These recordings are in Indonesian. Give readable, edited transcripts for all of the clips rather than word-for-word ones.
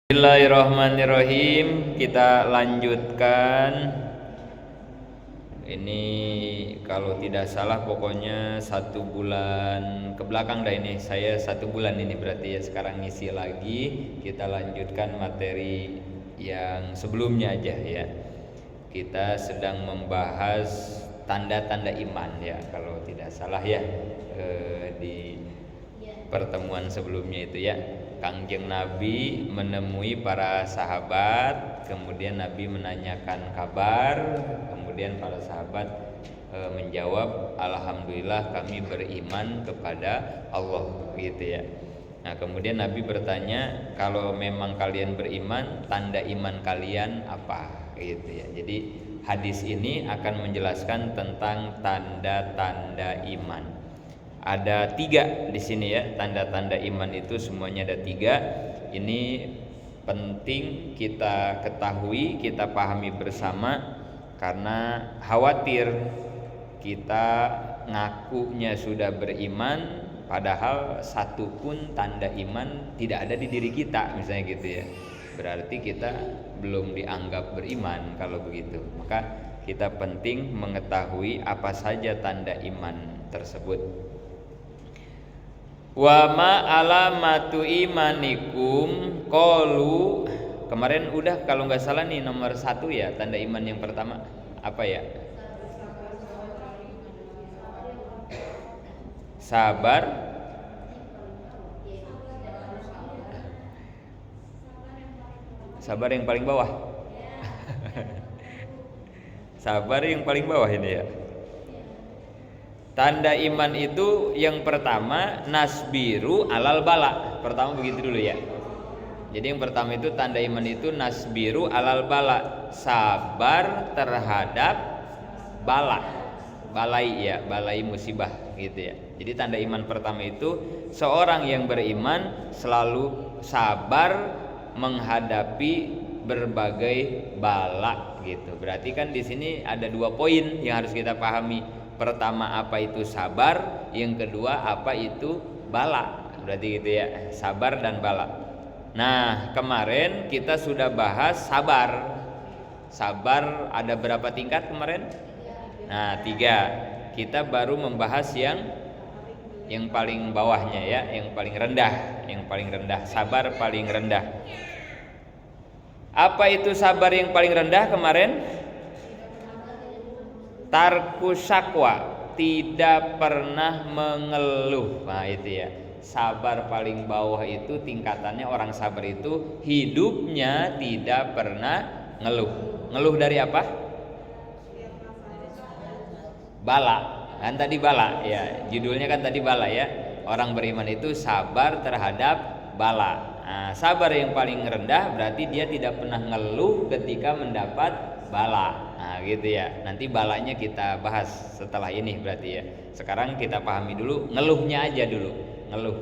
Bismillahirrahmanirrahim. Kita lanjutkan. Ini kalau tidak salah pokoknya 1 bulan ke belakang dah ini. Saya 1 bulan ini berarti ya, sekarang ngisi lagi. Kita lanjutkan materi yang sebelumnya aja ya. Kita sedang membahas tanda-tanda iman ya, kalau tidak salah ya, di pertemuan sebelumnya itu ya. Kangjeng Nabi menemui para sahabat, kemudian Nabi menanyakan kabar, kemudian para sahabat menjawab, alhamdulillah kami beriman kepada Allah, gitu ya. Nah, kemudian Nabi bertanya, kalau memang kalian beriman, tanda iman kalian apa, gitu ya. Jadi hadis ini akan menjelaskan tentang tanda-tanda iman. Ada 3 di sini ya, tanda-tanda iman itu semuanya ada 3. Ini penting kita ketahui, kita pahami bersama, karena khawatir kita ngakunya sudah beriman, padahal satu pun tanda iman tidak ada di diri kita, misalnya gitu ya. Berarti kita belum dianggap beriman kalau begitu. Maka kita penting mengetahui apa saja tanda iman tersebut. Wa ma alamatu imanikum qalu. Kemarin udah kalau nggak salah nih nomor 1 ya, tanda iman yang pertama apa ya? Sabar. Sabar yang paling bawah. Sabar yang paling bawah ini ya. Tanda iman itu yang pertama nasbiru alal bala. Pertama begitu dulu ya. Jadi yang pertama itu tanda iman itu nasbiru alal bala, sabar terhadap bala. Balai ya, balai musibah gitu ya. Jadi tanda iman pertama itu seorang yang beriman selalu sabar menghadapi berbagai bala gitu. Berarti kan di sini ada 2 poin yang harus kita pahami. Pertama apa itu sabar, yang kedua apa itu bala. Berarti gitu ya, sabar dan bala. Nah, kemarin kita sudah bahas sabar. Sabar ada berapa tingkat kemarin? Nah, 3. Kita baru membahas yang paling bawahnya ya, yang paling rendah, sabar paling rendah. Apa itu sabar yang paling rendah kemarin? Tarku syakwa, tidak pernah mengeluh. Nah itu ya, sabar paling bawah itu tingkatannya, orang sabar itu hidupnya tidak pernah ngeluh. Ngeluh dari apa? Bala. Kan tadi bala ya, judulnya kan tadi bala ya. Orang beriman itu sabar terhadap bala. Nah, sabar yang paling rendah berarti dia tidak pernah ngeluh ketika mendapat bala. Nah gitu ya, nanti balanya kita bahas setelah ini berarti ya. Sekarang kita pahami dulu ngeluhnya aja dulu. Ngeluh,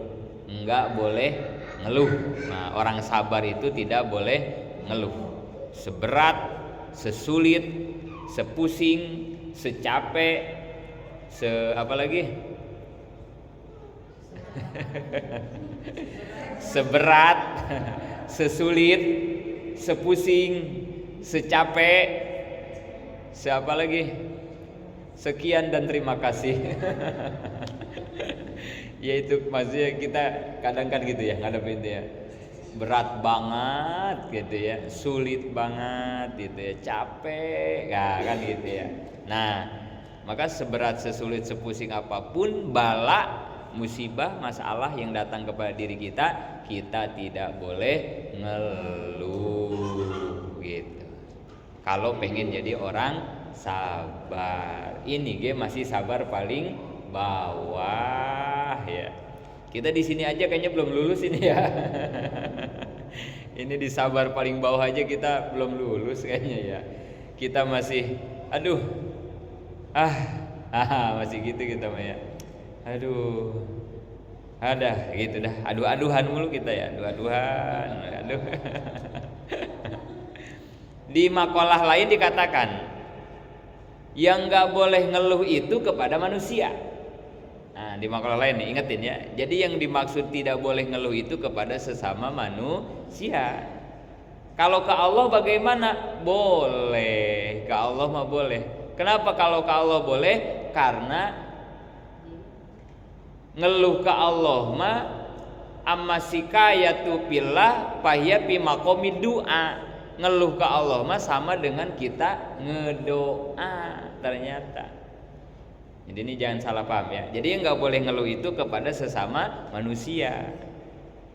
enggak boleh ngeluh. Nah, orang sabar itu tidak boleh ngeluh. Seberat, sesulit, sepusing, secapek, apa lagi? Seberat, sesulit, sepusing, secapek, siapa lagi? Sekian dan terima kasih. Yaitu maksudnya kita kadang kan gitu ya ngadepin itu ya. Berat banget gitu ya, sulit banget gitu ya, capek, ya kan gitu ya. Nah, maka seberat, sesulit, sepusing apapun bala, musibah, masalah yang datang kepada diri kita, kita tidak boleh ngeluh gitu. Kalau pengen jadi orang sabar, ini dia masih sabar paling bawah ya. Kita di sini aja kayaknya belum lulus ini ya. Ini di sabar paling bawah aja kita belum lulus kayaknya ya. Kita masih masih gitu kita mah ya. Ada gitu dah. Aduh-aduhan mulu kita ya. Aduh. Di makalah lain dikatakan yang gak boleh ngeluh itu kepada manusia. Nah, di makalah lain nih, ingetin ya. Jadi yang dimaksud tidak boleh ngeluh itu kepada sesama manusia. Kalau ke Allah bagaimana? Boleh. Ke Allah mah boleh. Kenapa kalau ke Allah boleh? Karena ngeluh ke Allah mah amma sikayatu billah fahiya fi maqamid du'a. Ngeluh ke Allah mah sama dengan kita ngedoa ternyata. Jadi ini jangan salah paham ya. Jadi nggak boleh ngeluh itu kepada sesama manusia.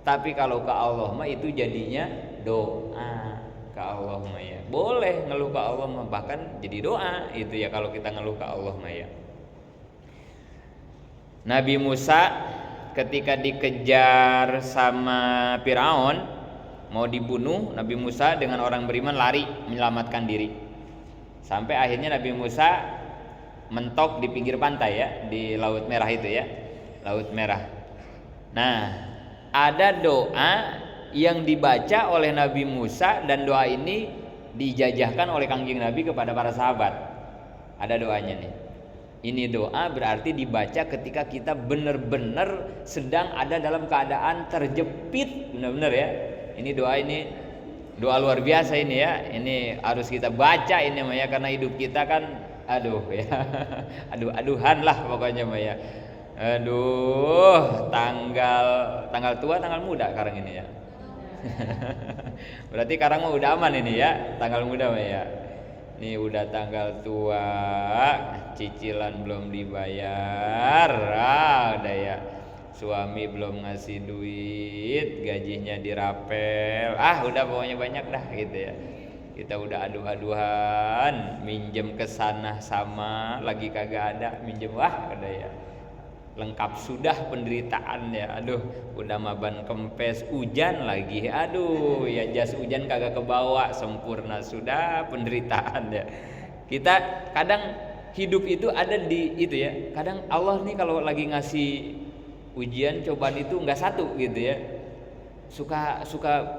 Tapi kalau ke Allah mah itu jadinya doa ke Allah mah ya. Boleh ngeluh ke Allah mah bahkan jadi doa itu ya kalau kita ngeluh ke Allah mah ya. Nabi Musa ketika dikejar sama Firaun mau dibunuh, Nabi Musa dengan orang beriman lari menyelamatkan diri. Sampai akhirnya Nabi Musa mentok di pinggir pantai ya, di Laut Merah itu ya. Laut Merah. Nah, ada doa yang dibaca oleh Nabi Musa dan doa ini dijajahkan oleh Kangjeng Nabi kepada para sahabat. Ada doanya nih. Ini doa berarti dibaca ketika kita benar-benar sedang ada dalam keadaan terjepit, benar-benar ya. Ini doa luar biasa ini ya. Ini harus kita baca ini Maya karena hidup kita kan aduh ya. Aduh-aduhan lah pokoknya Maya. Aduh, tanggal tua, tanggal muda sekarang ini ya. Berarti sekarang mah udah aman ini ya, tanggal muda Maya. Ini udah tanggal tua, cicilan belum dibayar, udah ya. Suami belum ngasih duit, gajinya dirapel, udah pokoknya banyak dah gitu ya. Kita udah aduh-aduhan, minjem ke sana sama, lagi kagak ada, minjem udah ya. Lengkap sudah penderitaan ya. Aduh, udah maban kempes, hujan lagi. Aduh, ya jas hujan kagak kebawa, sempurna sudah penderitaan ya. Kita kadang hidup itu ada di itu ya. Kadang Allah nih kalau lagi ngasih ujian cobaan itu enggak satu gitu ya. Suka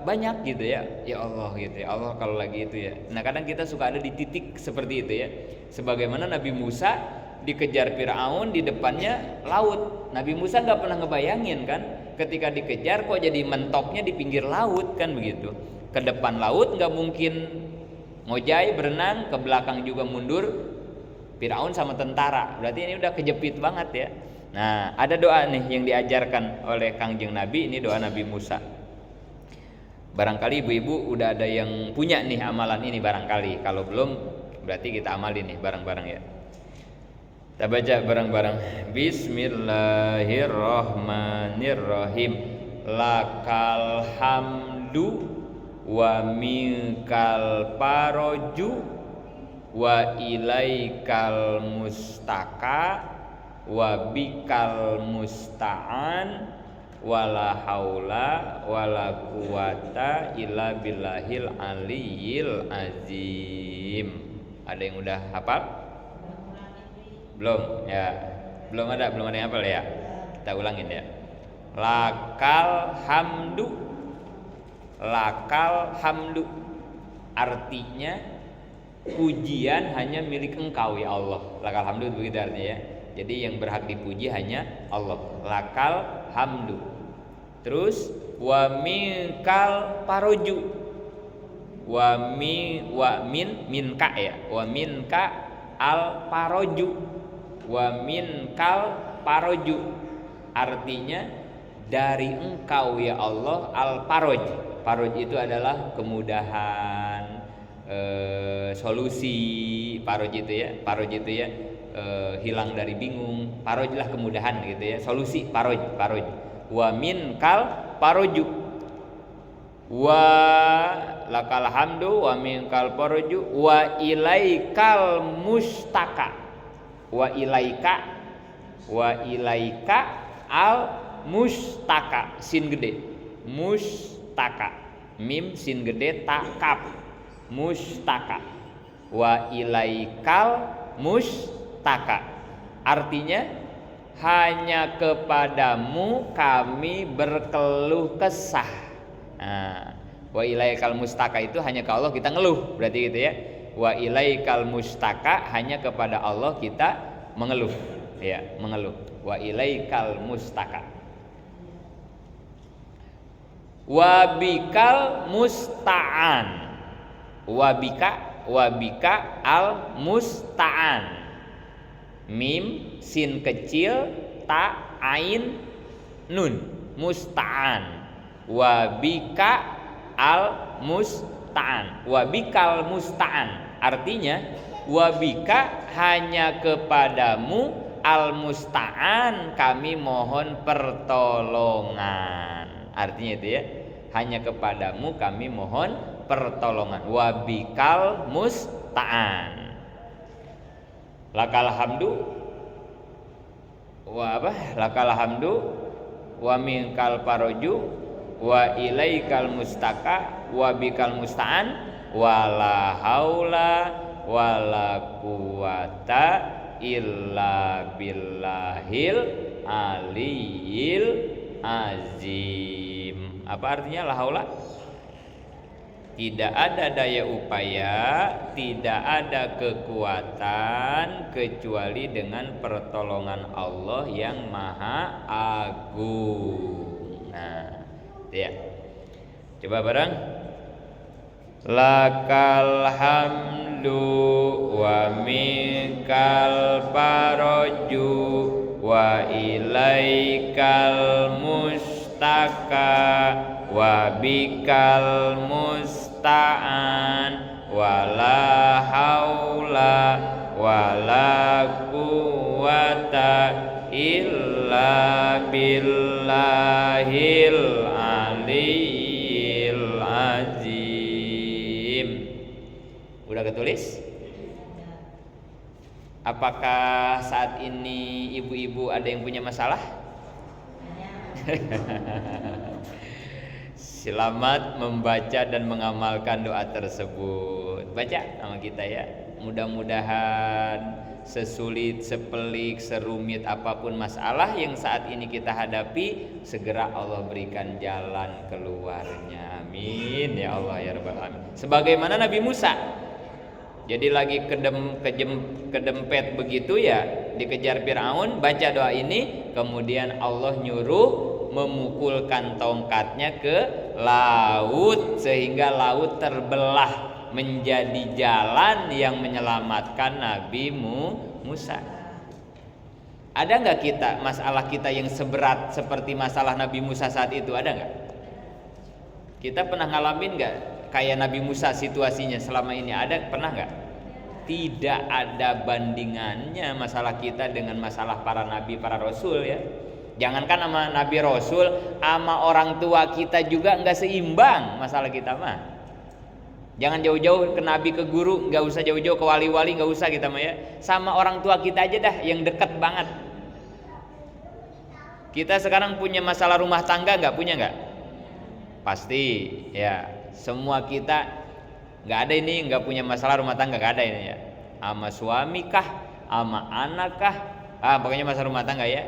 banyak gitu ya. Ya Allah gitu ya. Allah kalau lagi itu ya. Nah, kadang kita suka ada di titik seperti itu ya. Sebagaimana Nabi Musa dikejar Firaun, di depannya laut. Nabi Musa nggak pernah ngebayangin kan ketika dikejar kok jadi mentoknya di pinggir laut kan begitu. Ke depan laut nggak mungkin ngojay berenang, ke belakang juga mundur. Firaun sama tentara, berarti ini udah kejepit banget ya. Nah, ada doa nih yang diajarkan oleh Kangjeng Nabi, ini doa Nabi Musa. Barangkali ibu-ibu udah ada yang punya nih amalan ini barangkali. Kalau belum berarti kita amalin nih bareng-bareng ya. Kita baca bareng-bareng. Bismillahirrahmanirrahim. Lakal hamdu wa minkal paroju wa ilaikal mustaka wa bikal musta'an wala haula wala quwata illa billahil aliyil azim. Ada yang udah hafal? Belum ya, belum ada yang hafal ya. Kita ulangin ya. Lakal hamdu artinya pujian hanya milik Engkau ya Allah. Lakal hamdu begitu artinya ya. Jadi yang berhak dipuji hanya Allah. Lakal hamdu. Terus wa minkal paroju. Minka ya. Wa minka al paroju. Wa minkal paroju artinya dari Engkau ya Allah al paroj. Paroj itu adalah kemudahan, solusi. Paroj itu ya hilang dari bingung. Paroj lah kemudahan gitu ya, solusi paroj. Wa minkal paroju wa lakal hamdu wa minkal paroju wa ilaikal mustaka. Wa ilaika al mustaka, sin gede, mustaka, mim sin gede ta kaf, mustaka. Wa ilaikal mustaka artinya hanya kepadamu kami berkeluh kesah. Nah, wa ilaikal mustaka itu hanya ke Allah kita ngeluh, berarti gitu ya. Wa ilaikal mustaka hanya kepada Allah kita mengeluh ya, mengeluh. Wa ilaikal mustaka. Wabikal musta'an. Wabika al musta'an. Mim, sin kecil, ta, ain, nun. Musta'an. Wabika al musta'an. Wabikal musta'an. Artinya wabika hanya kepadamu al musta'an kami mohon pertolongan. Artinya itu ya, hanya kepadamu kami mohon pertolongan. Wabikal musta'an. Lakal hamdu lakal hamdu wa minkal paroju wa ilaikal mustaka wa bikal musta'an wala haula wala quwata illa billahil aliyil azim. Apa artinya la haula? Tidak ada daya upaya, tidak ada kekuatan kecuali dengan pertolongan Allah yang Maha Agung. Nah, ya. Coba bareng. Lakal hamdu wa minkal faraju wa ilaikal mustaka wa bikal musta'an wala haula wala quwata illa billahil aliyil azim. Udah ketulis? Apakah saat ini ibu-ibu ada yang punya masalah? Selamat membaca dan mengamalkan doa tersebut. Baca sama kita ya. Mudah-mudahan sesulit, sepelik, serumit apapun masalah yang saat ini kita hadapi, segera Allah berikan jalan keluarnya. Amin ya Allah ya rabbal alamin. Sebagaimana Nabi Musa. Jadi lagi kedempet begitu ya, dikejar Firaun, baca doa ini, kemudian Allah nyuruh memukulkan tongkatnya ke laut sehingga laut terbelah menjadi jalan yang menyelamatkan Nabi Musa. Ada nggak kita masalah kita yang seberat seperti masalah Nabi Musa saat itu? Ada nggak? Kita pernah ngalamin nggak kayak Nabi Musa situasinya selama ini? Ada pernah nggak? Tidak ada bandingannya masalah kita dengan masalah para nabi, para rasul ya. Jangankan sama nabi rasul, sama orang tua kita juga nggak seimbang masalah kita mah. Jangan jauh-jauh ke nabi, ke guru, nggak usah jauh-jauh ke wali-wali, nggak usah kita mah ya. Sama orang tua kita aja dah yang dekat banget. Kita sekarang punya masalah rumah tangga nggak? Punya nggak? Pasti ya. Semua kita nggak ada ini nggak punya masalah rumah tangga, nggak ada ini ya. Sama suami kah, sama anak kah, pokoknya masalah rumah tangga ya.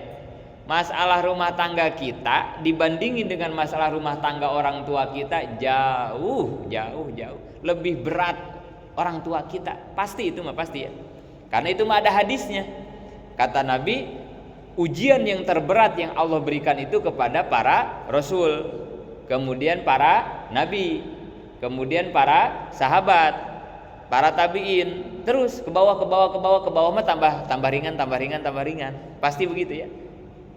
Masalah rumah tangga kita dibandingin dengan masalah rumah tangga orang tua kita jauh lebih berat orang tua kita. Pasti itu mah pasti ya. Karena itu mah ada hadisnya. Kata Nabi, ujian yang terberat yang Allah berikan itu kepada para rasul, kemudian para nabi, kemudian para sahabat, para tabiin, terus ke bawah mah tambah ringan. Pasti begitu ya.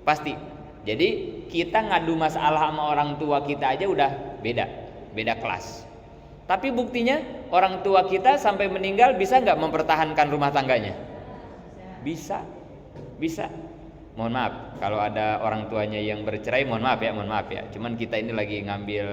Pasti. Jadi kita ngadu masalah sama orang tua kita aja udah beda kelas. Tapi buktinya orang tua kita sampai meninggal bisa nggak mempertahankan rumah tangganya? Bisa. Mohon maaf kalau ada orang tuanya yang bercerai, mohon maaf ya. Cuman kita ini lagi ngambil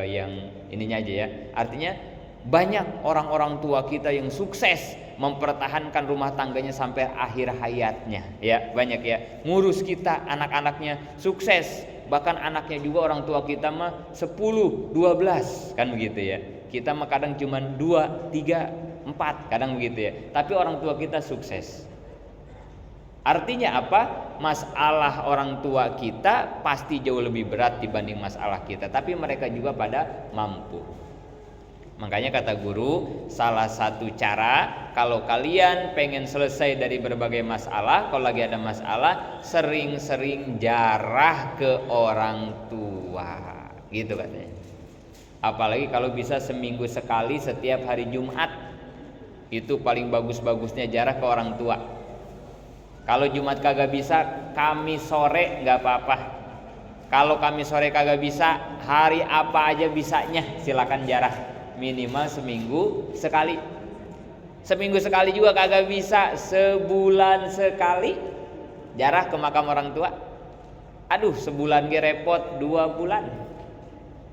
yang ininya aja ya. Artinya banyak orang-orang tua kita yang sukses mempertahankan rumah tangganya sampai akhir hayatnya ya, banyak ya. Ngurus kita, anak-anaknya sukses, bahkan anaknya juga orang tua kita mah 10, 12 kan begitu ya. Kita mah kadang cuma 2, 3, 4 kadang begitu ya. Tapi orang tua kita sukses. Artinya apa? Masalah orang tua kita pasti jauh lebih berat dibanding masalah kita, tapi mereka juga pada mampu. Makanya kata guru, salah satu cara kalau kalian pengen selesai dari berbagai masalah, kalau lagi ada masalah, sering-sering jarah ke orang tua. gitu katanya. Apalagi kalau bisa seminggu sekali setiap hari Jumat, itu paling bagus-bagusnya jarak ke orang tua. Kalau Jumat kagak bisa, Kamis sore nggak apa-apa. Kalau Kamis sore kagak bisa, hari apa aja bisanya silakan jarah, minimal seminggu sekali. Seminggu sekali juga kagak bisa, sebulan sekali jarah ke makam orang tua. Aduh, sebulan ge repot, 2 bulan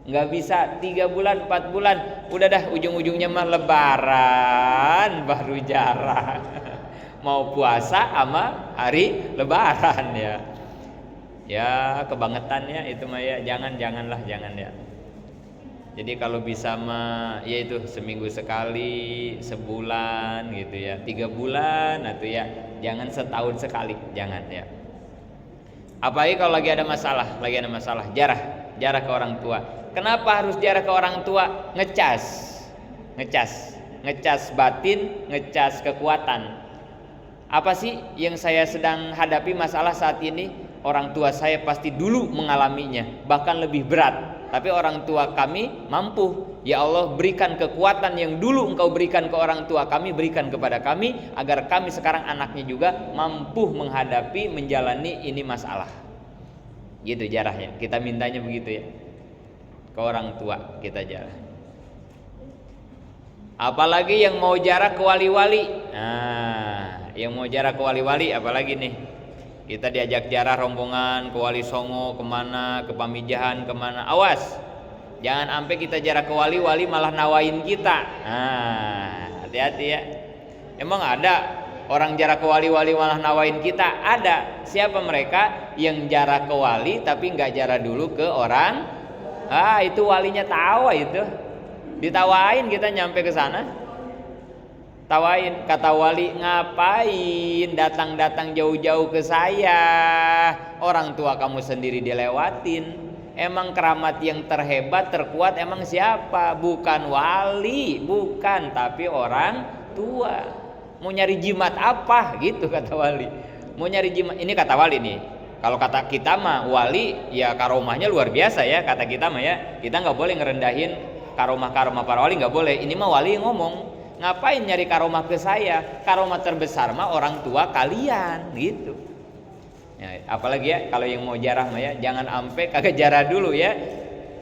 nggak bisa, 3 bulan, 4 bulan, udah dah ujung-ujungnya mah lebaran baru jarah. Mau puasa sama hari lebaran ya. Ya kebangetannya itu mah ya, janganlah ya. Jadi kalau bisa mah ya itu seminggu sekali, sebulan gitu ya, 3 bulan atau ya, jangan setahun sekali, jangan ya. Apalagi kalau lagi ada masalah, jarah ke orang tua. Kenapa harus jarah ke orang tua? Ngecas batin, ngecas kekuatan. Apa sih yang saya sedang hadapi masalah saat ini? Orang tua saya pasti dulu mengalaminya, bahkan lebih berat. Tapi orang tua kami mampu. Ya Allah, berikan kekuatan yang dulu Engkau berikan ke orang tua kami, berikan kepada kami, agar kami sekarang anaknya juga mampu menghadapi, menjalani ini masalah. Gitu jarahnya. Kita mintanya begitu ya. Ke orang tua kita jarah. Apalagi yang mau jarah ke wali-wali. Nah, yang mau jarah ke wali-wali apalagi nih? Kita diajak jarah rombongan ke Wali Songo, kemana, ke Pamijahan, kemana. Awas, jangan sampai kita jarah ke wali malah nawain kita. Nah, hati-hati ya. Emang ada orang jarah ke wali malah nawain kita? Ada. Siapa mereka? Yang jarah ke wali tapi nggak jarah dulu ke orang. Itu walinya tawa itu. Ditawain kita nyampe ke sana. Tawain, kata wali, ngapain datang jauh-jauh ke saya? Orang tua kamu sendiri dilewatin. Emang keramat yang terhebat, terkuat emang siapa? Bukan wali, bukan, tapi orang tua. Mau nyari jimat apa? Gitu kata wali. Mau nyari jimat, ini kata wali nih. Kalau kata kita mah wali ya karomahnya luar biasa ya, kata kita mah ya. Kita nggak boleh ngerendahin karomah para wali, nggak boleh. Ini mah wali yang ngomong, ngapain nyari karomah ke saya? Karomah terbesar mah orang tua kalian gitu. Ya, apalagi ya kalau yang mau jarah mah ya, jangan ampe kagak jarah dulu ya.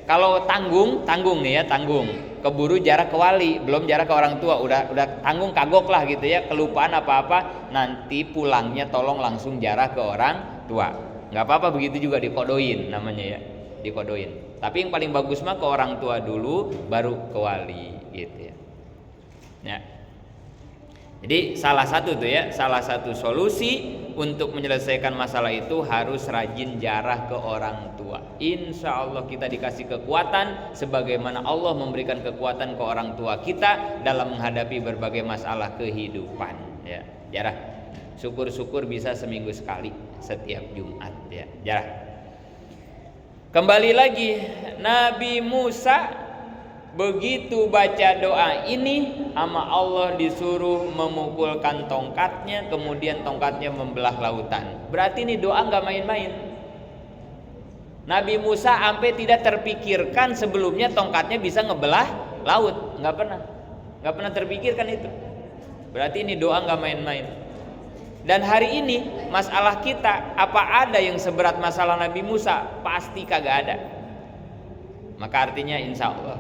Kalau tanggung nih ya, tanggung. Keburu jarah ke wali, belum jarah ke orang tua, udah tanggung kagok lah gitu ya, kelupaan apa-apa, nanti pulangnya tolong langsung jarah ke orang tua. Nggak apa-apa begitu juga dikodoin namanya ya, dikodoin. Tapi yang paling bagus mah ke orang tua dulu, baru ke wali gitu ya. Ya. Jadi salah satu solusi untuk menyelesaikan masalah itu harus rajin jarah ke orang tua. Insya Allah kita dikasih kekuatan sebagaimana Allah memberikan kekuatan ke orang tua kita dalam menghadapi berbagai masalah kehidupan. Ya, jarah. Syukur-syukur bisa seminggu sekali setiap Jumat ya, jarah. Kembali lagi, Nabi Musa begitu baca doa ini sama Allah disuruh memukulkan tongkatnya, kemudian tongkatnya membelah lautan. Berarti ini doa nggak main-main. Nabi Musa sampai tidak terpikirkan sebelumnya tongkatnya bisa ngebelah laut, nggak pernah terpikirkan itu. Berarti ini doa nggak main-main. Dan hari ini masalah kita, apa ada yang seberat masalah Nabi Musa? Pasti kagak ada. Maka artinya insya Allah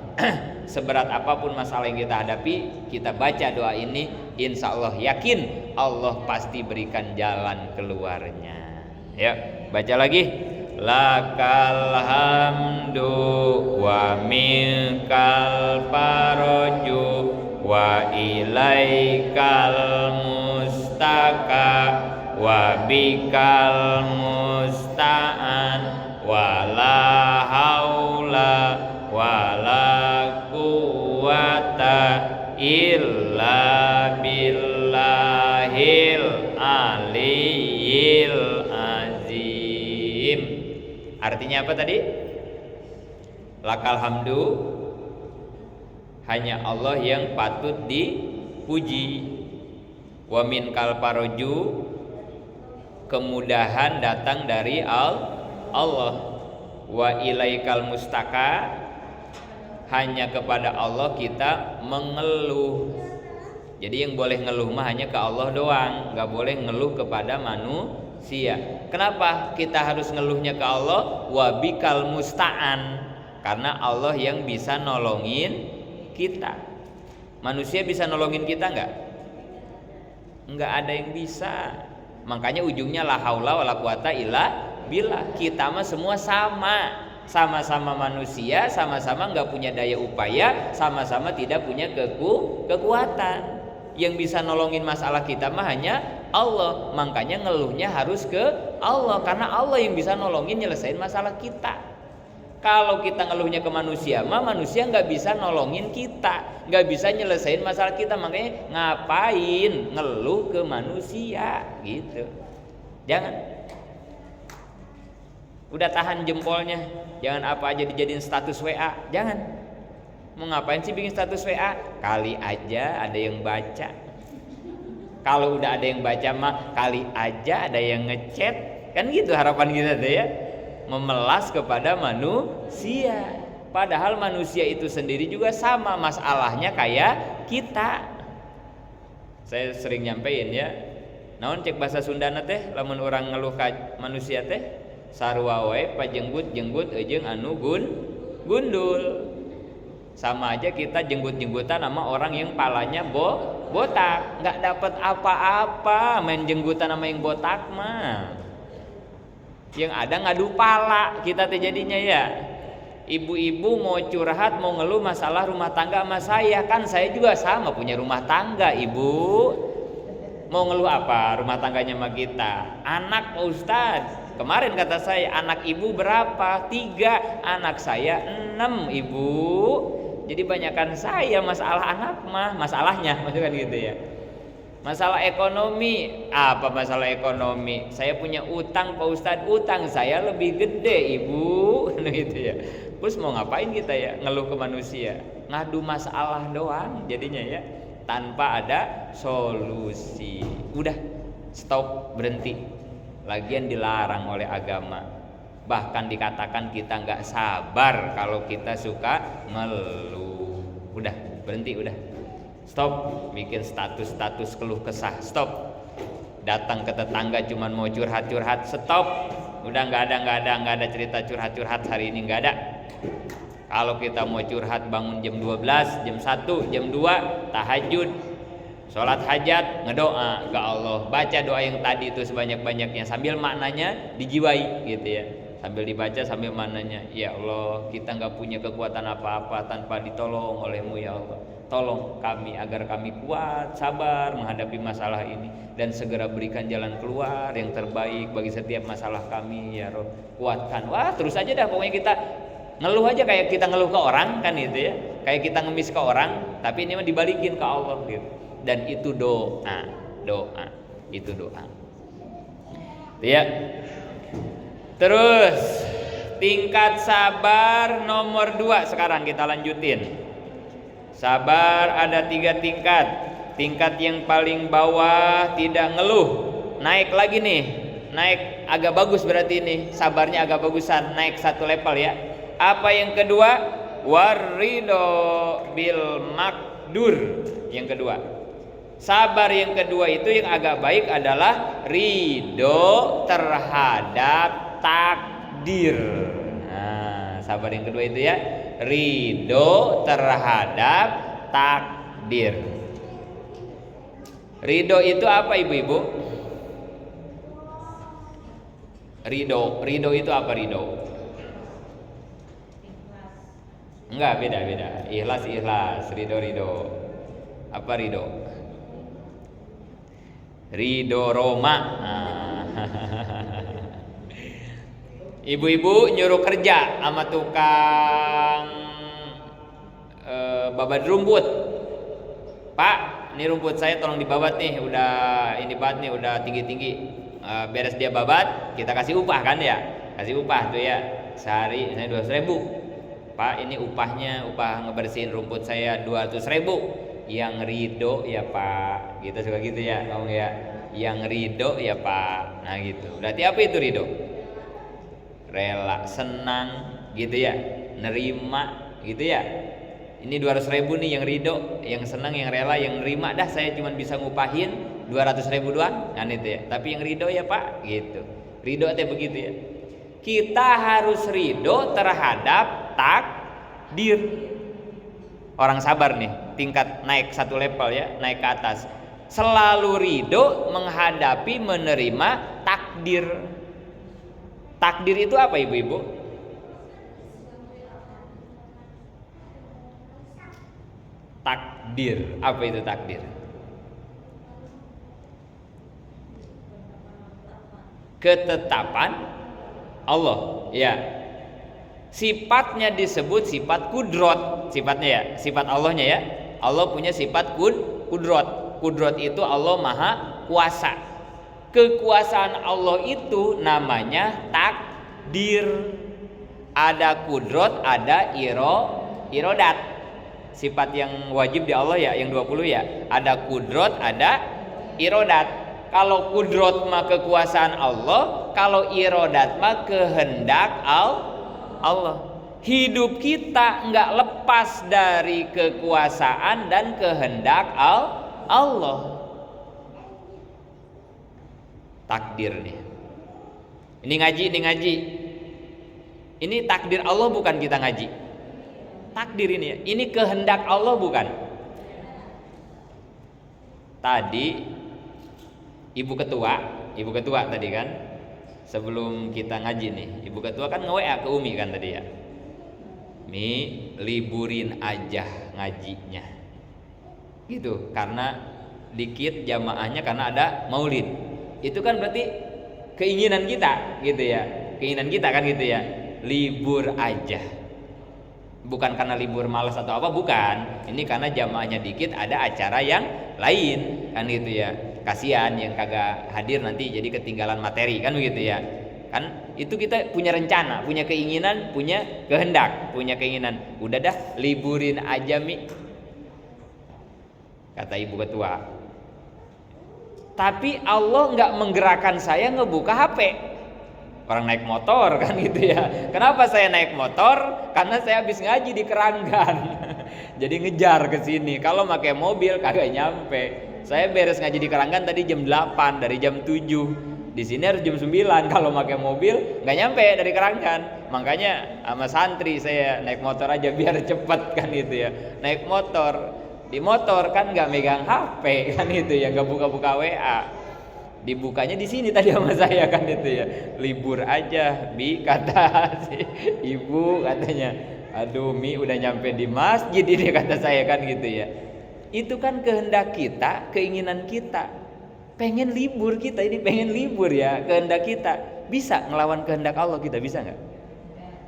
seberat apapun masalah yang kita hadapi, kita baca doa ini, insya Allah yakin Allah pasti berikan jalan keluarnya. Ya, baca lagi. Lakal hamdu wa minkal faraju wa ilaikal mustaka wa bikal musta'an wa la haula wa la quwata illa billahil aliyil azim. Artinya apa tadi? Lakal hamdu, hanya Allah yang patut dipuji. Wa minkal faraju, kemudahan datang dari Allah. Wa ilaikal mustaka, hanya kepada Allah kita mengeluh. Jadi yang boleh ngeluh mah hanya ke Allah doang, nggak boleh ngeluh kepada manusia. Kenapa kita harus ngeluhnya ke Allah? Wa bikal musta'an, karena Allah yang bisa nolongin kita. Manusia bisa nolongin kita nggak? Nggak ada yang bisa. Makanya ujungnya la haula wala quwata illa billah. Kita mah semua sama-sama manusia, sama-sama nggak punya daya upaya, sama-sama tidak punya kekuatan. Yang bisa nolongin masalah kita mah hanya Allah. Makanya ngeluhnya harus ke Allah, karena Allah yang bisa nolongin nyelesain masalah kita. Kalau kita ngeluhnya ke manusia mah manusia nggak bisa nolongin kita, nggak bisa nyelesain masalah kita. Makanya ngapain ngeluh ke manusia gitu. Jangan. Udah tahan jempolnya, jangan apa aja dijadiin status WA. Jangan. Mau ngapain sih bikin status WA? Kali aja ada yang baca. Kalau udah ada yang baca mah kali aja ada yang ngechat. Kan gitu harapan kita tuh ya. Memelas kepada manusia. Padahal manusia itu sendiri juga sama masalahnya kayak kita. Saya sering nyampein ya. Naon cek bahasa Sundana teh lamun orang ngeluh ka manusia teh sarua wae pajenggut ejeung anu gundul. Sama aja kita jenggut-jenggutan sama orang yang palanya botak, nggak dapat apa-apa main jenggutan sama yang botak mah. Yang ada ngadu pala kita teh jadinya ya. Ibu-ibu mau curhat, mau ngeluh masalah rumah tangga sama saya, kan saya juga sama punya rumah tangga, Ibu. Mau ngeluh apa rumah tangganya sama kita? Anak Pak Ustadz, kemarin kata saya anak ibu berapa? 3, anak saya 6, Ibu. Jadi banyakan saya masalah anak mah, masalahnya maksudnya kan gitu ya. Masalah ekonomi, apa masalah ekonomi? Saya punya utang Pak Ustadz, utang saya lebih gede, Ibu. Gitu ya. Terus mau ngapain kita ya? Ngeluh ke manusia, ngadu masalah doang jadinya ya, tanpa ada solusi. Udah, stop, berhenti. Lagian dilarang oleh agama. Bahkan dikatakan kita nggak sabar kalau kita suka ngeluh. Udah, berhenti, udah. Stop, bikin status keluh kesah. Stop. Datang ke tetangga cuman mau curhat-curhat. Stop. Udah nggak ada cerita curhat-curhat hari ini, nggak ada. Kalau kita mau curhat bangun jam 12, jam 1, jam 2 tahajud, sholat hajat, ngedoa ke Allah, baca doa yang tadi itu sebanyak-banyaknya sambil maknanya dijiwai gitu ya. Sambil dibaca sambil maknanya, ya Allah kita nggak punya kekuatan apa-apa tanpa ditolong oleh-Mu ya Allah. Tolong kami agar kami kuat, sabar menghadapi masalah ini dan segera berikan jalan keluar yang terbaik bagi setiap masalah kami ya Rob. Kuatkan. Wah, terus aja dah pokoknya kita ngeluh aja kayak kita ngeluh ke orang kan gitu ya. Kayak kita ngemis ke orang, tapi ini mah dibalikin ke Allah gitu. Dan itu doa. Itu doa. Ya. Terus tingkat sabar nomor 2 sekarang kita lanjutin. Sabar ada 3 tingkat. Tingkat yang paling bawah tidak ngeluh. Naik lagi nih. Naik agak bagus berarti ini. Sabarnya agak bagusan. Naik 1 level ya. Apa yang kedua? Warido bil makdur. Yang kedua. Sabar yang kedua itu yang agak baik adalah ridho terhadap takdir. Nah, sabar yang kedua itu ya, ridho terhadap takdir. Ridho itu apa ibu-ibu? Ridho itu apa ridho? Enggak, beda. Ikhlas, ridho. Apa ridho? Ridho Roma. Ibu-ibu nyuruh kerja sama tukang babat rumput. Pak, ini rumput saya tolong dibabat nih, udah ini banget nih, udah tinggi-tinggi. Beres dia babat, kita kasih upah kan ya? Kasih upah tuh ya, sehari saya 200.000. Pak, ini upah ngebersihin rumput saya 200.000. Yang ridho ya Pak, gitu suka gitu ya kamu ya. Yang ridho ya Pak. Nah gitu. Berarti apa itu ridho? rela, senang gitu ya, nerima gitu ya. Ini 200.000 nih yang ridho, yang senang, yang rela, yang nerima, dah saya cuma bisa ngupahin 200.000 doang kan itu ya. Tapi yang ridho ya Pak gitu. Ridho teh begitu ya. Kita harus ridho terhadap takdir. Orang sabar nih, tingkat naik satu level ya, naik ke atas. Selalu ridho menghadapi, menerima takdir. Takdir itu apa ibu-ibu? Takdir, apa itu takdir? Ketetapan Allah, ya. Sifatnya disebut sifat kudrot, sifatnya ya, sifat Allahnya ya. Allah punya sifat kudrot. Kudrot itu Allah maha kuasa. Kekuasaan Allah itu namanya takdir. Ada kudrot, ada irodat. Sifat yang wajib di Allah ya, yang 20 ya. Ada kudrot, ada irodat. Kalau kudrot mah kekuasaan Allah, kalau irodat mah kehendak Allah. Hidup kita nggak lepas dari kekuasaan dan kehendak Allah. Takdir nih. Ini ngaji. Ini takdir Allah bukan kita ngaji. Takdir ini ya. Ini kehendak Allah bukan. Tadi Ibu ketua tadi kan, sebelum kita ngaji nih, Ibu ketua kan nge-WA ke Umi kan tadi ya. Mi liburin aja ngajinya. Gitu, karena dikit jamaahnya karena ada maulid. Itu kan berarti keinginan kita gitu ya. Keinginan kita kan gitu ya. Libur aja. Bukan karena libur malas atau apa, bukan. Ini karena jamaahnya dikit, ada acara yang lain kan gitu ya. Kasihan yang kagak hadir nanti jadi ketinggalan materi kan begitu ya. Kan itu kita punya rencana, punya keinginan, punya kehendak, punya keinginan. Udah dah liburin aja Mi, kata Ibu ketua. Tapi Allah nggak menggerakkan saya ngebuka HP. Orang naik motor kan gitu ya. Kenapa saya naik motor? Karena saya habis ngaji di Keranggan. Jadi ngejar ke sini. Kalau pakai mobil kagak nyampe. Saya beres ngaji di Keranggan tadi jam 8 dari jam 7. Di sini harus jam 9. Kalau pakai mobil nggak nyampe dari Keranggan. Makanya sama santri saya naik motor aja biar cepet kan gitu ya. Naik motor. Di motor kan nggak megang HP kan itu ya, nggak buka-buka WA. Dibukanya di sini tadi sama saya kan itu ya. Libur aja Bi, kata si Ibu katanya. Aduh Mi udah nyampe di masjid ini kata saya kan gitu ya. Itu kan kehendak kita, keinginan kita. Pengen libur kita ini, pengen libur ya, kehendak kita. Bisa ngelawan kehendak Allah kita, bisa nggak?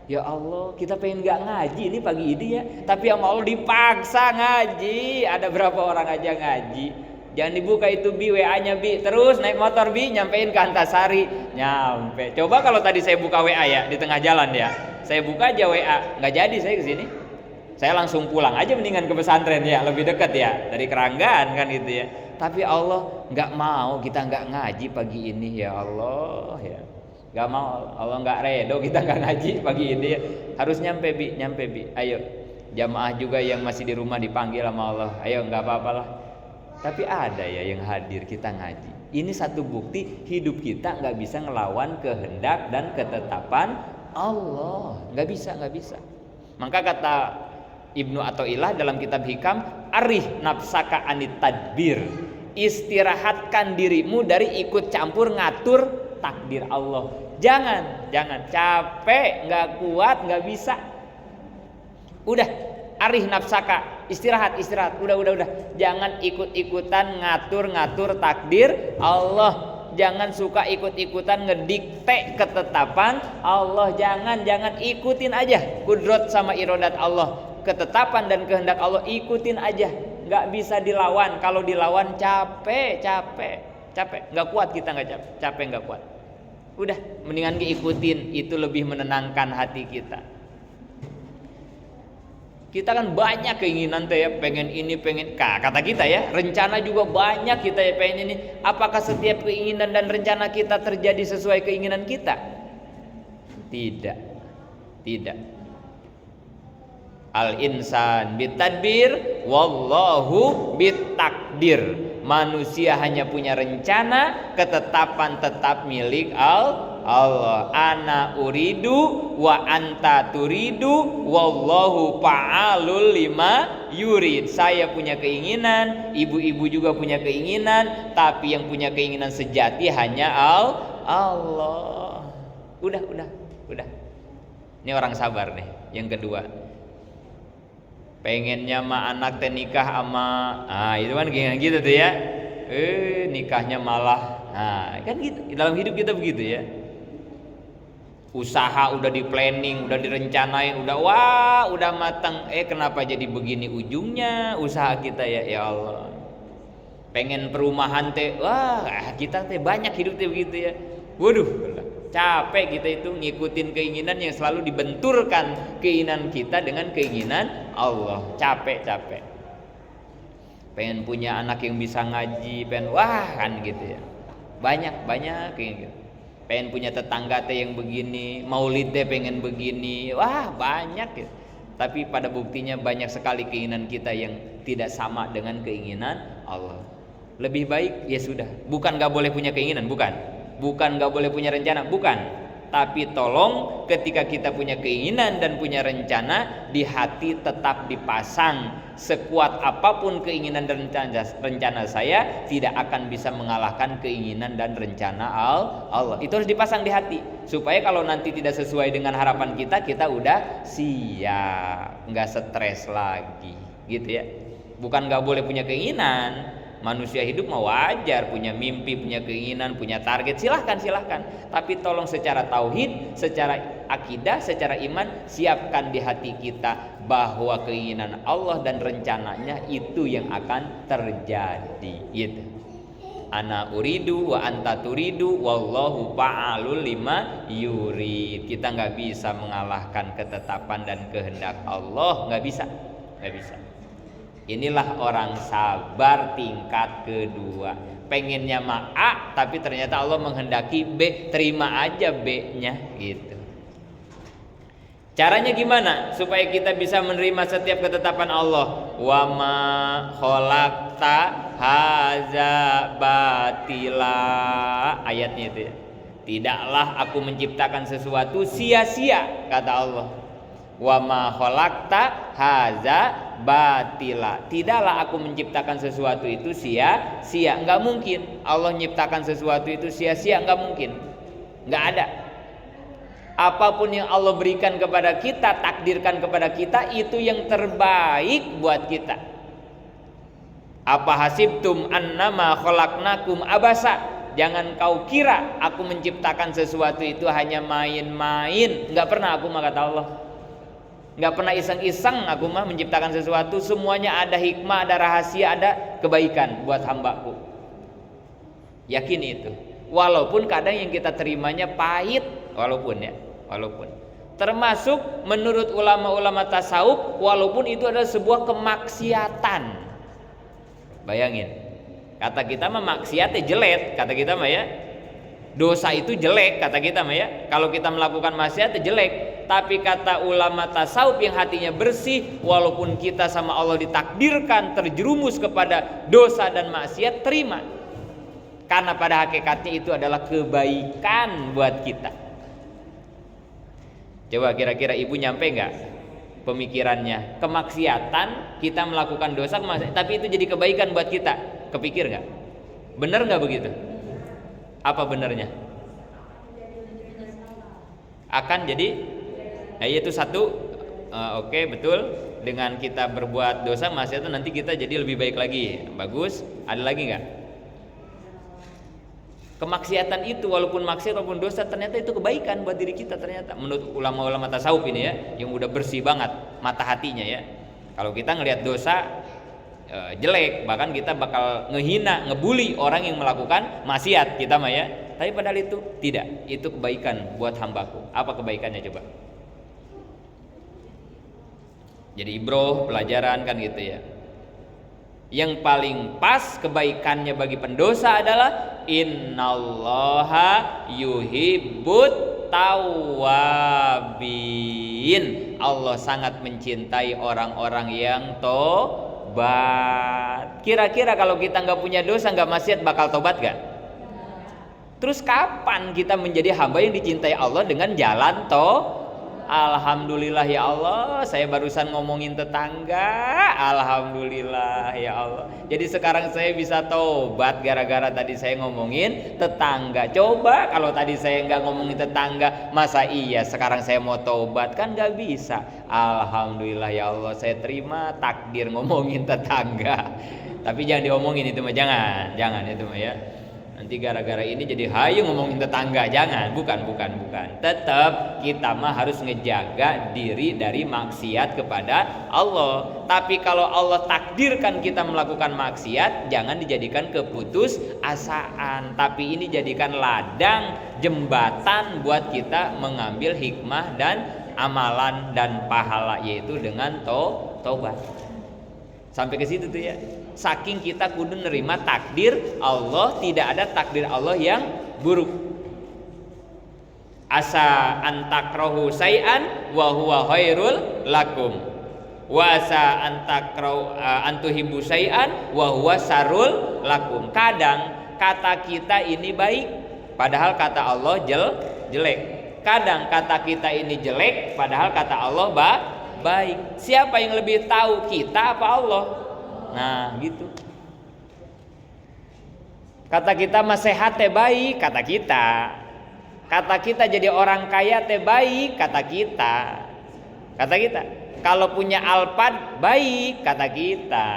Ya Allah, kita pengen nggak ngaji ini pagi ini ya, tapi sama Allah dipaksa ngaji. Ada berapa orang aja ngaji? Jangan dibuka itu Bi, WA-nya Bi. Terus naik motor Bi, nyampein ke Antasari. Nyampe. Coba kalau tadi saya buka WA ya di tengah jalan ya. Saya buka aja WA, nggak jadi saya ke sini. Saya langsung pulang aja mendingan ke pesantren ya, lebih dekat ya dari Keranggan kan gitu ya. Tapi Allah nggak mau kita nggak ngaji pagi ini ya Allah ya. Nggak mau, Allah nggak redo kita nggak ngaji pagi ini ya. Harus nyampe Bi. Ayo jamaah juga yang masih di rumah dipanggil sama Allah. Ayo nggak apa-apa lah. Tapi ada ya yang hadir kita ngaji. Ini satu bukti hidup kita nggak bisa ngelawan kehendak dan ketetapan Allah. Nggak bisa. Maka kata Ibnu Athaillah dalam kitab Hikam, arih nafsaka anit tadbir. Istirahatkan dirimu dari ikut campur ngatur takdir Allah. Jangan capek, nggak kuat, nggak bisa. Udah, arih nafsaka, istirahat. Udah. Jangan ikut-ikutan ngatur takdir Allah. Jangan suka ikut-ikutan ngedikte ketetapan Allah. Jangan ikutin aja kudrat sama irodat Allah. Ketetapan dan kehendak Allah ikutin aja. Nggak bisa dilawan. Kalau dilawan capek. Nggak kuat kita, nggak capek nggak kuat. Udah, mendingan diikutin, itu lebih menenangkan hati kita. Kita kan banyak keinginan tuh ya, pengen ini, pengen kata kita ya, rencana juga banyak kita ya pengen ini. Apakah setiap keinginan dan rencana kita terjadi sesuai keinginan kita? Tidak. Tidak. Al-insan bitadbir, wallahu bitakdir. Manusia hanya punya rencana, ketetapan tetap milik Allah. Ana uridu wa anta turidu, wallahu fa'alul lima yurid. Saya punya keinginan, ibu-ibu juga punya keinginan, tapi yang punya keinginan sejati hanya Allah. Udah. Ini orang sabar nih. Yang kedua, pengennya mah anak teh nikah sama, itu kan kayak gitu tuh ya. Nikahnya malah, kan gitu. Dalam hidup kita begitu ya. Usaha udah di planning, udah direncanain, udah matang. Kenapa jadi begini ujungnya usaha kita ya? Ya Allah. Pengen perumahan teh, kita teh banyak hidup teh begitu ya. Waduh, capek kita itu ngikutin keinginan yang selalu dibenturkan keinginan kita dengan keinginan Allah. Capek. Pengen punya anak yang bisa ngaji, kan gitu ya. Banyak kayak gitu. Pengen punya tetangga teh yang begini, maulid teh pengen begini, banyak gitu. Tapi pada buktinya banyak sekali keinginan kita yang tidak sama dengan keinginan Allah. Lebih baik ya sudah, bukan gak boleh punya keinginan, bukan gak boleh punya rencana, bukan. Tapi tolong ketika kita punya keinginan dan punya rencana, di hati tetap dipasang, sekuat apapun keinginan dan rencana saya tidak akan bisa mengalahkan keinginan dan rencana Allah. Itu harus dipasang di hati, supaya kalau nanti tidak sesuai dengan harapan kita udah siap, nggak stres lagi gitu ya. Bukan nggak boleh punya keinginan. Manusia hidup mah wajar, punya mimpi, punya keinginan, punya target, silahkan. Tapi tolong secara tauhid, secara akidah, secara iman, siapkan di hati kita bahwa keinginan Allah dan rencananya itu yang akan terjadi. Gitu. Ana uridu wa anta turidu, wallahu fa'alul lima yurid. Kita nggak bisa mengalahkan ketetapan dan kehendak Allah, nggak bisa. Inilah orang sabar tingkat kedua. Pengennya mah A, tapi ternyata Allah menghendaki B, terima aja B-nya gitu. Caranya gimana supaya kita bisa menerima setiap ketetapan Allah? Wa ma khalaqta haza batila. Ayatnya itu ya. Tidaklah aku menciptakan sesuatu sia-sia, kata Allah. Wa ma khalaqta haza batila. Tidaklah aku menciptakan sesuatu itu sia-sia. Enggak mungkin Allah menciptakan sesuatu itu sia-sia, enggak mungkin. Enggak ada. Apapun yang Allah berikan kepada kita, takdirkan kepada kita, itu yang terbaik buat kita. Apa hasibtum annama khalaqnakum abasa? Jangan kau kira aku menciptakan sesuatu itu hanya main-main. Enggak pernah aku, kata Allah. Enggak pernah iseng-iseng aku mah menciptakan sesuatu. Semuanya ada hikmah, ada rahasia, ada kebaikan buat hambaku. Yakin itu. Walaupun kadang yang kita terimanya pahit, walaupun. Termasuk menurut ulama-ulama tasawuf, walaupun itu adalah sebuah kemaksiatan. Bayangin, kata kita mah maksiatnya jelek, kata kita mah ya. Dosa itu jelek, kata kita mah ya. Kalau kita melakukan maksiat itu jelek. Tapi kata ulama tasawuf yang hatinya bersih, walaupun kita sama Allah ditakdirkan terjerumus kepada dosa dan maksiat, terima. Karena pada hakikatnya itu adalah kebaikan buat kita. Coba kira-kira ibu nyampe nggak pemikirannya? Kemaksiatan, kita melakukan dosa, tapi itu jadi kebaikan buat kita. Kepikir nggak? Bener nggak begitu? Apa benernya? Akan jadi, itu satu. Oke, betul. Dengan kita berbuat dosa, maksiat, nanti kita jadi lebih baik lagi. Bagus. Ada lagi nggak? Kemaksiatan itu, walaupun maksiat walaupun dosa, ternyata itu kebaikan buat diri kita ternyata. Menurut ulama-ulama tasawuf ini ya, yang udah bersih banget mata hatinya ya. Kalau kita ngelihat dosa jelek, bahkan kita bakal ngehina, ngebully orang yang melakukan maksiat kita mah ya. Tapi padahal itu tidak, itu kebaikan buat hambaku. Apa kebaikannya coba? Jadi ibroh, pelajaran kan gitu ya. Yang paling pas kebaikannya bagi pendosa adalah innallaha yuhibbut tawwabin. Allah sangat mencintai orang-orang yang tobat. Kira-kira kalau kita nggak punya dosa, nggak maksiat, bakal tobat gak? Terus kapan kita menjadi hamba yang dicintai Allah dengan jalan Alhamdulillah ya Allah, saya barusan ngomongin tetangga. Alhamdulillah ya Allah. Jadi sekarang saya bisa tobat gara-gara tadi saya ngomongin tetangga. Coba kalau tadi saya nggak ngomongin tetangga, masa iya sekarang saya mau tobat? Kan nggak bisa. Alhamdulillah ya Allah, saya terima takdir ngomongin tetangga. Tapi jangan diomongin itu mah, jangan itu mah ya. Nanti gara-gara ini jadi hayu ngomongin tetangga, jangan, bukan. Tetap kita mah harus ngejaga diri dari maksiat kepada Allah. Tapi kalau Allah takdirkan kita melakukan maksiat, jangan dijadikan keputus asaan, tapi ini jadikan ladang, jembatan buat kita mengambil hikmah dan amalan dan pahala, yaitu dengan taubat. Sampai ke situ tuh ya. Saking kita kudu nerima takdir Allah, tidak ada takdir Allah yang buruk. Asa antakrahu say'an wa huwa khairul lakum, wa asa antakrahu antuhibbu say'an wa huwa sarul lakum. Kadang kata kita ini baik, padahal kata Allah jelek. Kadang kata kita ini jelek, padahal kata Allah baik. Siapa yang lebih tahu, kita apa Allah? Nah gitu. Kata kita mah sehat teh baik, kata kita. Kata kita jadi orang kaya teh baik, kata kita. Kata kita kalau punya Alphard baik, kata kita.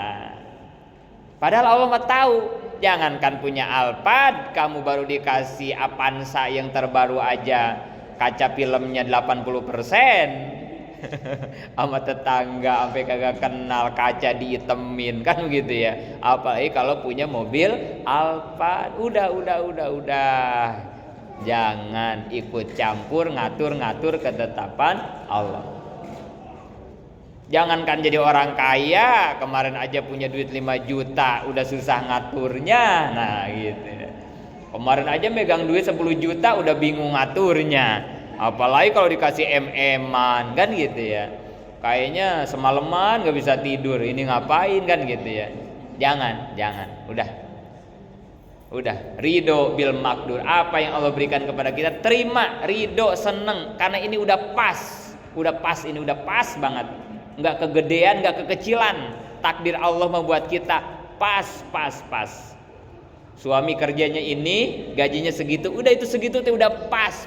Padahal Allah mah tahu. Jangankan punya Alphard, kamu baru dikasih Avanza yang terbaru aja kaca filmnya 80%. Sama tetangga sampai kagak kenal, kaca diitemin kan begitu ya. Apalagi kalau punya mobil Alphard. Udah. Jangan ikut campur ngatur-ngatur ketetapan Allah. Jangankan jadi orang kaya, kemarin aja punya duit 5 juta udah susah ngaturnya. Nah gitu ya. Kemarin aja megang duit 10 juta udah bingung ngaturnya. Apalagi kalau dikasih MM-an kan gitu ya. Kayaknya semalaman gak bisa tidur, ini ngapain kan gitu ya. Jangan. Udah ridho bil makdur. Apa yang Allah berikan kepada kita, terima, ridho, seneng, karena ini udah pas. Ini udah pas banget. Gak kegedean, gak kekecilan. Takdir Allah membuat kita pas. Suami kerjanya ini, gajinya segitu, udah itu segitu tuh udah pas.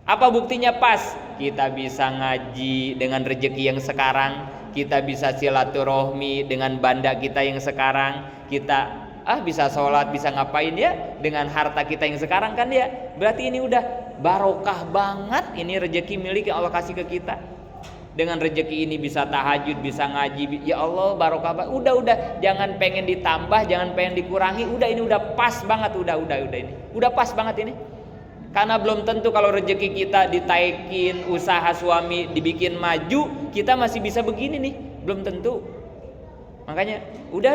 Apa buktinya pas? Kita bisa ngaji dengan rezeki yang sekarang, kita bisa silaturahmi dengan banda kita yang sekarang, kita bisa sholat, bisa ngapain ya dengan harta kita yang sekarang kan ya. Berarti ini udah barokah banget, ini rezeki milik yang Allah kasih ke kita. Dengan rezeki ini bisa tahajud, bisa ngaji, ya Allah barokah banget. Udah, jangan pengen ditambah, jangan pengen dikurangi. Udah, ini udah pas banget, udah ini. Udah pas banget ini. Karena belum tentu kalau rezeki kita ditaikin, usaha suami dibikin maju, kita masih bisa begini nih, belum tentu. Makanya udah.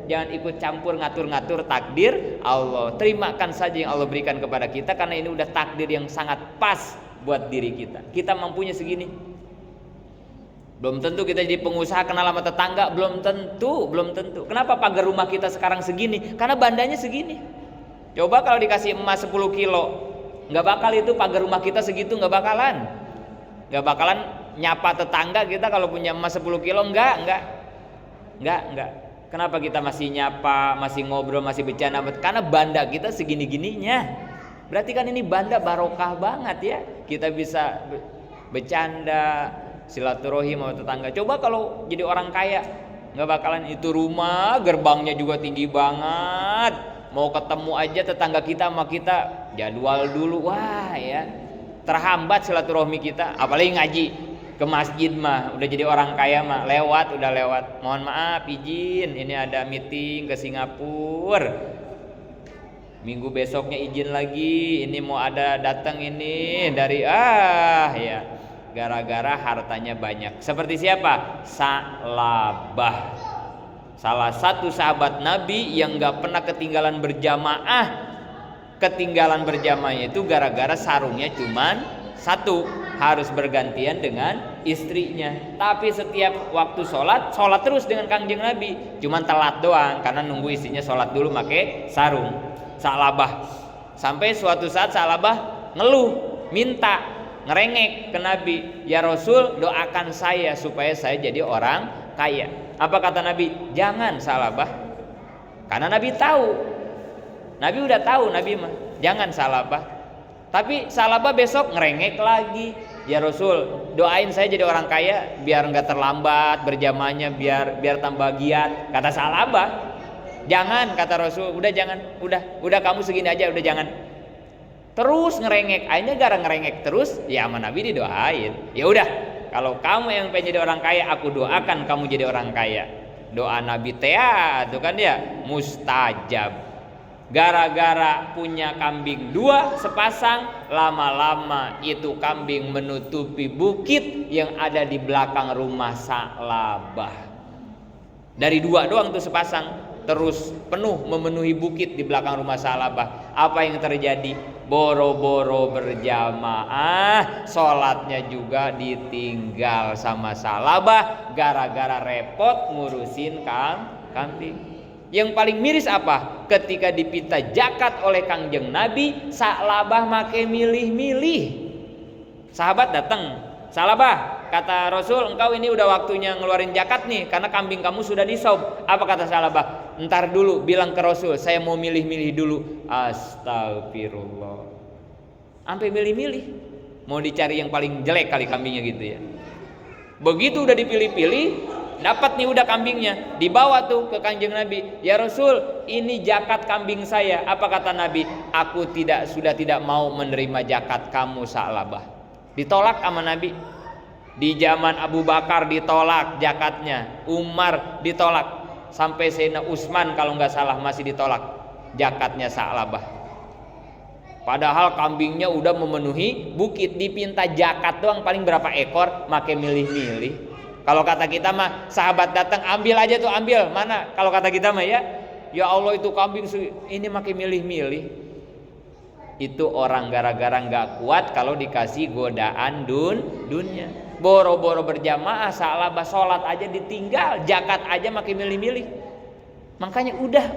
Jangan ikut campur ngatur-ngatur takdir Allah. Terimakan saja yang Allah berikan kepada kita, karena ini udah takdir yang sangat pas buat diri kita. Kita mampunya segini. Belum tentu kita jadi pengusaha kenal sama tetangga, belum tentu. Kenapa pagar rumah kita sekarang segini? Karena bandanya segini. Coba kalau dikasih emas 10 kilo, nggak bakal itu pagar rumah kita segitu, nggak bakalan nyapa tetangga kita kalau punya emas 10 kilo, enggak. Kenapa kita masih nyapa, masih ngobrol, masih bercanda? Karena banda kita segini-gininya. Berarti kan ini banda barokah banget ya. Kita bisa bercanda, silaturahim sama tetangga. Coba kalau jadi orang kaya, nggak bakalan itu rumah, gerbangnya juga tinggi banget. Mau ketemu aja tetangga kita sama kita jadwal dulu, wah ya, terhambat silaturahmi kita. Apalagi ngaji ke masjid mah, udah jadi orang kaya mah udah lewat. Mohon maaf, izin, ini ada meeting ke Singapura. Minggu besoknya izin lagi, ini mau ada datang ini dari ya, gara-gara hartanya banyak. Seperti siapa? Salabah. Salah satu sahabat Nabi yang gak pernah ketinggalan berjamaah ketinggalan berjamaahnya itu gara-gara sarungnya cuman satu, harus bergantian dengan istrinya. Tapi setiap waktu sholat terus dengan Kangjeng Nabi, cuman telat doang karena nunggu istrinya sholat dulu pakai sarung. Sa'labah, sampai suatu saat Sa'labah ngeluh, minta, ngerengek ke Nabi, ya Rasul, doakan saya supaya saya jadi orang kaya. Apa kata Nabi? Jangan Sa'labah, karena Nabi tahu, Nabi udah tahu, Nabi mah jangan Sa'labah. Tapi Sa'labah besok ngerengek lagi, ya Rasul, doain saya jadi orang kaya biar nggak terlambat berjamaahnya, biar tambah giat. Kata Sa'labah, jangan, kata Rasul, udah jangan, udah kamu segini aja, udah jangan. Terus ngerengek, akhirnya gara ngerengek terus, ya sama Nabi didoain. Ya udah, kalau kamu yang pengen jadi orang kaya, aku doakan kamu jadi orang kaya. Doa Nabi itu kan dia mustajab. Gara-gara punya kambing 2 sepasang, lama-lama itu kambing menutupi bukit yang ada di belakang rumah Sa'labah. Dari 2 doang tuh sepasang, terus penuh memenuhi bukit di belakang rumah Sa'labah. Apa yang terjadi? Boro-boro berjamaah, sholatnya juga ditinggal sama Sa'labah gara-gara repot ngurusin kambing. Yang paling miris apa? Ketika dipinta zakat oleh Kangjeng Nabi, Sa'labah make milih-milih. Sahabat datang, Sa'labah, kata Rasul, engkau ini udah waktunya ngeluarin zakat nih, karena kambing kamu sudah disob. Apa kata Sa'labah? Ntar dulu, bilang ke Rasul, saya mau milih-milih dulu. Astagfirullah, sampai milih-milih, mau dicari yang paling jelek kali kambingnya gitu ya. Begitu udah dipilih-pilih, dapat nih udah kambingnya, dibawa tuh ke Kanjeng Nabi. Ya Rasul, ini zakat kambing saya. Apa kata Nabi? Aku sudah tidak mau menerima zakat kamu Sa'labah. Ditolak sama Nabi. Di zaman Abu Bakar ditolak zakatnya, Umar ditolak, sampai Sayyidina Utsman kalau nggak salah masih ditolak zakatnya Sa'labah. Padahal kambingnya udah memenuhi bukit, dipinta zakat doang paling berapa ekor, make milih-milih. Kalau kata kita mah sahabat datang, ambil aja tuh, ambil mana? Kalau kata kita mah ya Allah itu kambing ini makin milih-milih. Itu orang gara-gara nggak kuat kalau dikasih godaan dunia. Boro-boro berjamaah, Sa'labah sholat aja ditinggal, zakat aja makin milih-milih. Makanya udah,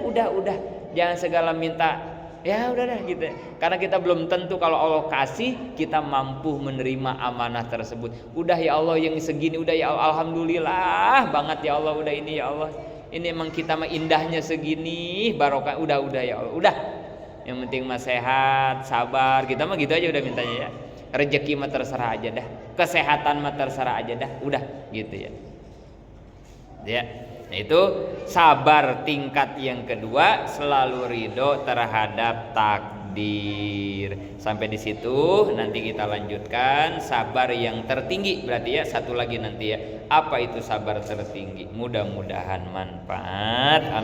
jangan segala minta. Ya udah dah gitu. Karena kita belum tentu kalau Allah kasih kita mampu menerima amanah tersebut. Udah ya Allah yang segini, udah ya Allah, alhamdulillah banget ya Allah, udah ini ya Allah. Ini emang kita mah indahnya segini, barokah, udah ya Allah, udah. Yang penting mah sehat, sabar, kita mah gitu aja udah mintanya ya. Rezeki mah terserah aja dah, kesehatan mah terserah aja dah, udah gitu ya. Ya. Nah itu sabar tingkat yang kedua, selalu ridho terhadap takdir. Sampai di situ nanti kita lanjutkan sabar yang tertinggi, berarti ya satu lagi nanti ya. Apa itu sabar tertinggi? Mudah-mudahan manfaat. Amin.